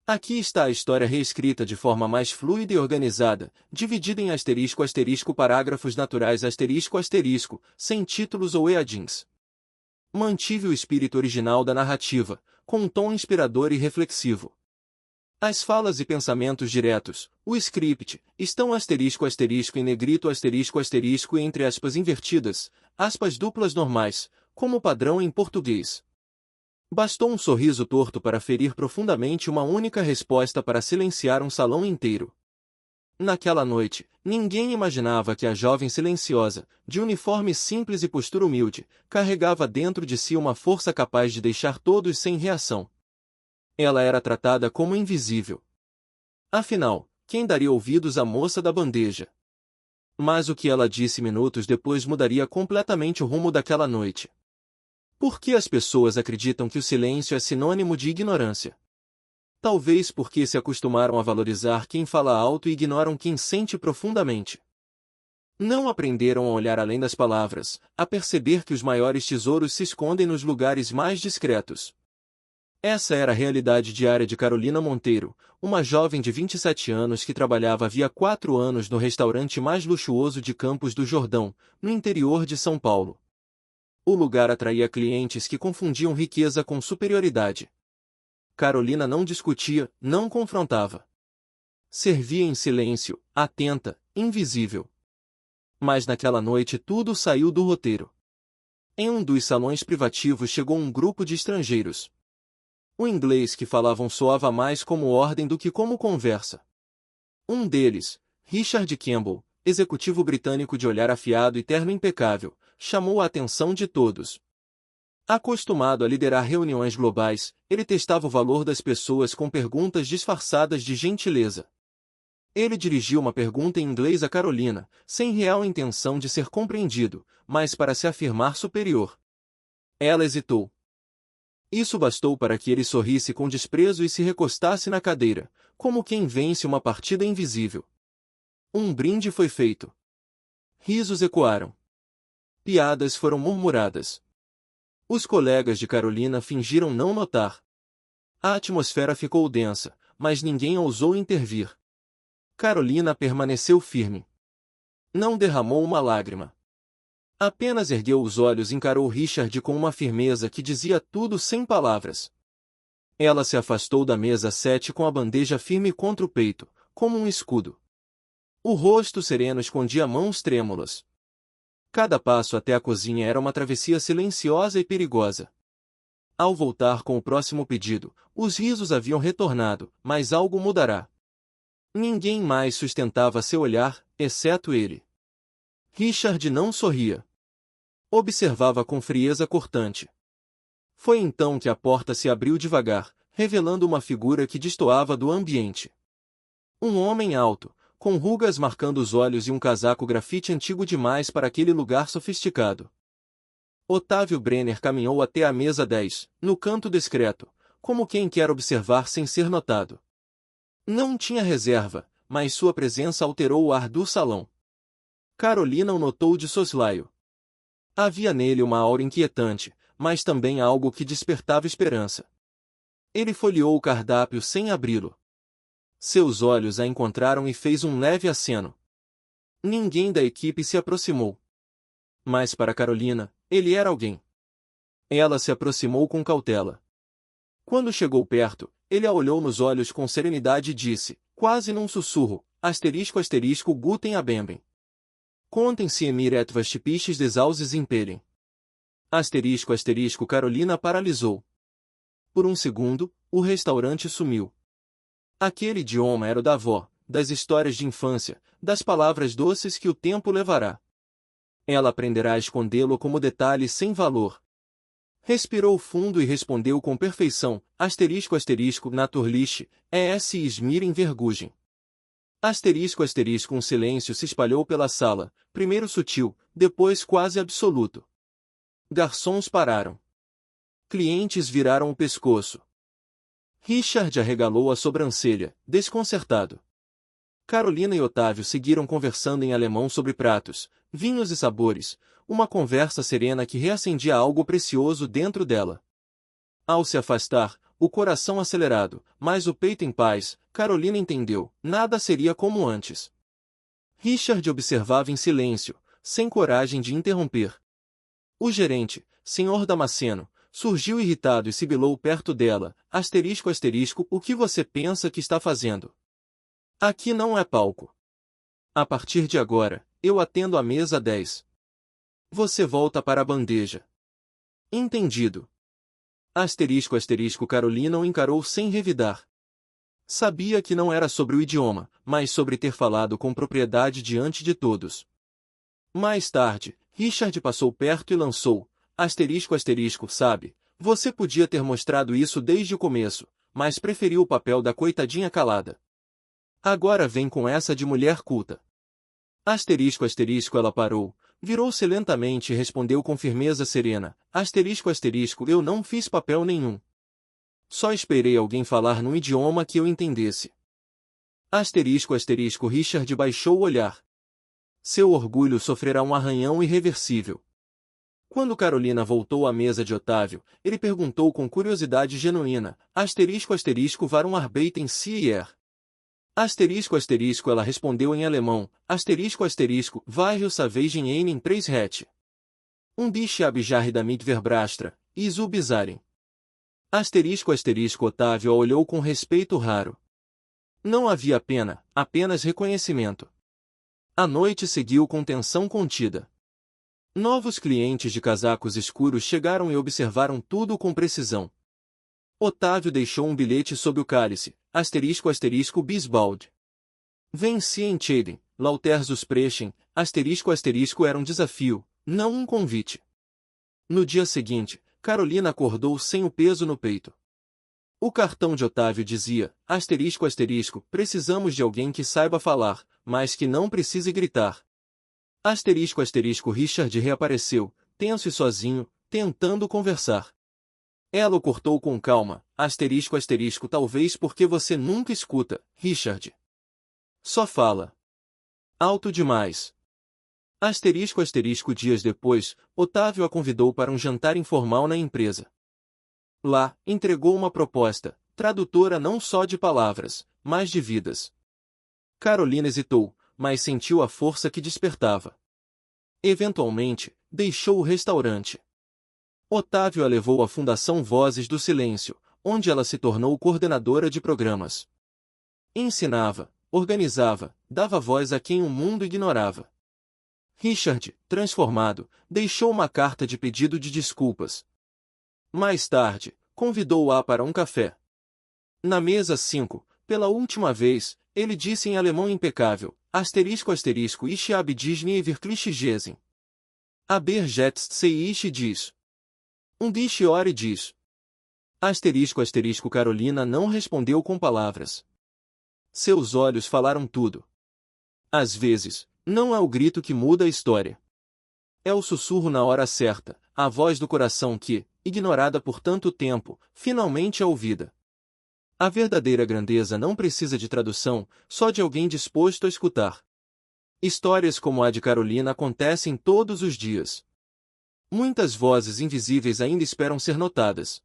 Aqui está a história reescrita de forma mais fluida e organizada, dividida em asterisco asterisco parágrafos naturais asterisco asterisco, sem títulos ou eadins. Mantive o espírito original da narrativa, com um tom inspirador e reflexivo. As falas e pensamentos diretos, o script, estão asterisco asterisco em negrito asterisco asterisco e entre aspas invertidas, aspas duplas normais, como padrão em português. Bastou um sorriso torto para ferir profundamente uma única resposta para silenciar um salão inteiro. Naquela noite, ninguém imaginava que a jovem silenciosa, de uniforme simples e postura humilde, carregava dentro de si uma força capaz de deixar todos sem reação. Ela era tratada como invisível. Afinal, quem daria ouvidos à moça da bandeja? Mas o que ela disse minutos depois mudaria completamente o rumo daquela noite. Por que as pessoas acreditam que o silêncio é sinônimo de ignorância? Talvez porque se acostumaram a valorizar quem fala alto e ignoram quem sente profundamente. Não aprenderam a olhar além das palavras, a perceber que os maiores tesouros se escondem nos lugares mais discretos. Essa era a realidade diária de Carolina Monteiro, uma jovem de 27 anos que trabalhava havia 4 anos no restaurante mais luxuoso de Campos do Jordão, no interior de São Paulo. O lugar atraía clientes que confundiam riqueza com superioridade. Carolina não discutia, não confrontava. Servia em silêncio, atenta, invisível. Mas naquela noite tudo saiu do roteiro. Em um dos salões privativos chegou um grupo de estrangeiros. O inglês que falavam soava mais como ordem do que como conversa. Um deles, Richard Campbell, executivo britânico de olhar afiado e terno impecável, chamou a atenção de todos. Acostumado a liderar reuniões globais, ele testava o valor das pessoas com perguntas disfarçadas de gentileza. Ele dirigiu uma pergunta em inglês a Carolina, sem real intenção de ser compreendido, mas para se afirmar superior. Ela hesitou. Isso bastou para que ele sorrisse com desprezo e se recostasse na cadeira, como quem vence uma partida invisível. Um brinde foi feito. Risos ecoaram. Piadas foram murmuradas. Os colegas de Carolina fingiram não notar. A atmosfera ficou densa, mas ninguém ousou intervir. Carolina permaneceu firme. Não derramou uma lágrima. Apenas ergueu os olhos e encarou Richard com uma firmeza que dizia tudo sem palavras. Ela se afastou da mesa 7 com a bandeja firme contra o peito, como um escudo. O rosto sereno escondia mãos trêmulas. Cada passo até a cozinha era uma travessia silenciosa e perigosa. Ao voltar com o próximo pedido, os risos haviam retornado, mas algo mudará. Ninguém mais sustentava seu olhar, exceto ele. Richard não sorria. Observava com frieza cortante. Foi então que a porta se abriu devagar, revelando uma figura que destoava do ambiente. Um homem alto, com rugas marcando os olhos e um casaco grafite antigo demais para aquele lugar sofisticado. Otávio Brenner caminhou até a mesa 10, no canto discreto, como quem quer observar sem ser notado. Não tinha reserva, mas sua presença alterou o ar do salão. Carolina o notou de soslaio. Havia nele uma aura inquietante, mas também algo que despertava esperança. Ele folheou o cardápio sem abri-lo. Seus olhos a encontraram e fez um leve aceno. Ninguém da equipe se aproximou. Mas para Carolina, ele era alguém. Ela se aproximou com cautela. Quando chegou perto, ele a olhou nos olhos com serenidade e disse, quase num sussurro, asterisco asterisco guten Abend. Contem-se emir et vos typisches des Hauses imperium. Asterisco asterisco Carolina paralisou. Por um segundo, o restaurante sumiu. Aquele idioma era o da avó, das histórias de infância, das palavras doces que o tempo levará. Ela aprenderá a escondê-lo como detalhe sem valor. Respirou fundo e respondeu com perfeição, asterisco asterisco naturliche, es mir in vergugem. Asterisco asterisco um silêncio se espalhou pela sala, primeiro sutil, depois quase absoluto. Garçons pararam. Clientes viraram o pescoço. Richard arregalou a sobrancelha, desconcertado. Carolina e Otávio seguiram conversando em alemão sobre pratos, vinhos e sabores, uma conversa serena que reacendia algo precioso dentro dela. Ao se afastar, o coração acelerado, mas o peito em paz. Carolina entendeu, nada seria como antes. Richard observava em silêncio, sem coragem de interromper. O gerente, Sr. Damasceno, surgiu irritado e sibilou perto dela, o que você pensa que está fazendo? Aqui não é palco. A partir de agora, eu atendo a mesa 10. Você volta para a bandeja. Entendido. Carolina o encarou sem revidar. Sabia que não era sobre o idioma, mas sobre ter falado com propriedade diante de todos. Mais tarde, Richard passou perto e lançou, sabe, você podia ter mostrado isso desde o começo, mas preferiu o papel da coitadinha calada. Agora vem com essa de mulher culta. Ela parou, virou-se lentamente e respondeu com firmeza serena, eu não fiz papel nenhum. Só esperei alguém falar num idioma que eu entendesse. Richard baixou o olhar. Seu orgulho sofrerá um arranhão irreversível. Quando Carolina voltou à mesa de Otávio, ele perguntou com curiosidade genuína, warum arbeiten Sie hier? Ela respondeu em alemão, weil savagem einen Preis hätte. Dich abjarre damit verbrastra, isu bizarren. Otávio a olhou com respeito raro. Não havia pena, apenas reconhecimento. A noite seguiu com tensão contida. Novos clientes de casacos escuros chegaram e observaram tudo com precisão. Otávio deixou um bilhete sob o cálice, Bisbald. Venci entscheiden, lauter zusprechen, era um desafio, não um convite. No dia seguinte, Carolina acordou sem o peso no peito. O cartão de Otávio dizia, precisamos de alguém que saiba falar, mas que não precise gritar. Richard reapareceu, tenso e sozinho, tentando conversar. Ela o cortou com calma, talvez porque você nunca escuta, Richard. Só fala. Alto demais. Dias depois, Otávio a convidou para um jantar informal na empresa. Lá, entregou uma proposta, tradutora não só de palavras, mas de vidas. Carolina hesitou, mas sentiu a força que despertava. Eventualmente, deixou o restaurante. Otávio a levou à Fundação Vozes do Silêncio, onde ela se tornou coordenadora de programas. Ensinava, organizava, dava voz a quem o mundo ignorava. Richard, transformado, deixou uma carta de pedido de desculpas. Mais tarde, convidou-a para um café. Na mesa 5, pela última vez, ele disse em alemão impecável, ich habe dich nie wirklich gesehen. Aber jetzt sehe ich dies. Dich ore dies. Carolina não respondeu com palavras. Seus olhos falaram tudo. Às vezes, não é o grito que muda a história. É o sussurro na hora certa, a voz do coração que, ignorada por tanto tempo, finalmente é ouvida. A verdadeira grandeza não precisa de tradução, só de alguém disposto a escutar. Histórias como a de Carolina acontecem todos os dias. Muitas vozes invisíveis ainda esperam ser notadas.